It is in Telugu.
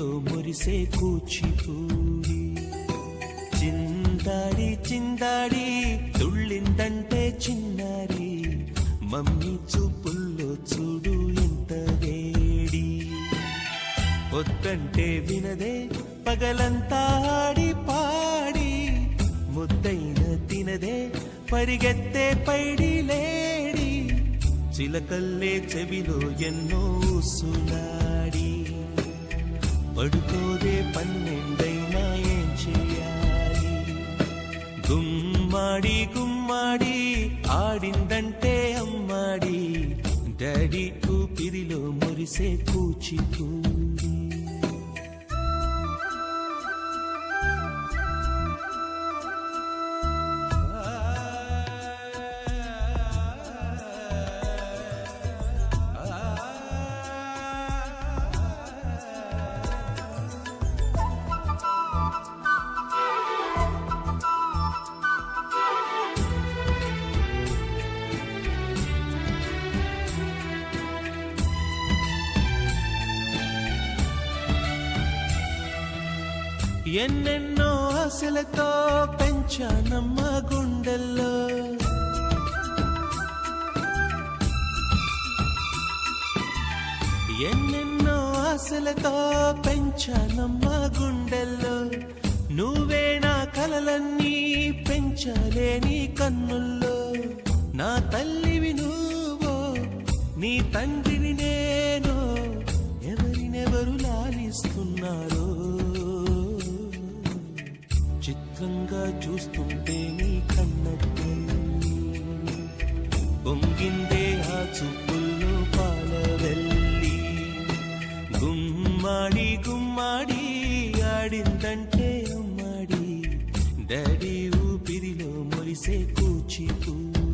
ఊపిరిలో మురిసే కూచిపూడి. చిందాడి చిందాడి తుళ్ళిందంటే చిన్నారి, మమ్మీ చూపుల్లో చూడు ఎంత వేడి. వద్దంటే వినదే పగలంతా ఆడి పాడి, ముద్దైన తినదే పరిగెత్తే పైడి లేడి. చిలకల్లే చెవిలో ఎన్నో సులాడి, పడుకోదే పన్నెండైనా ఏం చెయ్యాలి. గుమ్మాడి గుమ్మాడి ఆడిందంటే అమ్మాడి, డాడీ ఊపిరిలో మురిసే కూచిపూడి. ఎన్నెన్నో ఆశలతో పెంచానమ్మ గుండెల్లో, ఎన్నెన్నో ఆశలతో పెంచానమ్మ గుండెల్లో. నువ్వే నా కలలన్నీ పెంచాలే నీ కన్నుల్లో. నా తల్లివి నువ్వో నీ తండ్రిని నేను, ఎవరినెవరు లాలిస్తున్నారో. చిత్రంగా చూస్తుంటే నీ కన్నట్టే పొంగిందే ఆ చూపుల్లో పాల వెళ్ళి. గుమ్మాడి గుమ్మాడి ఆడిందంటే అమ్మాడి, డాడీ ఊపిరిలో మురిసే కూచిపూడి.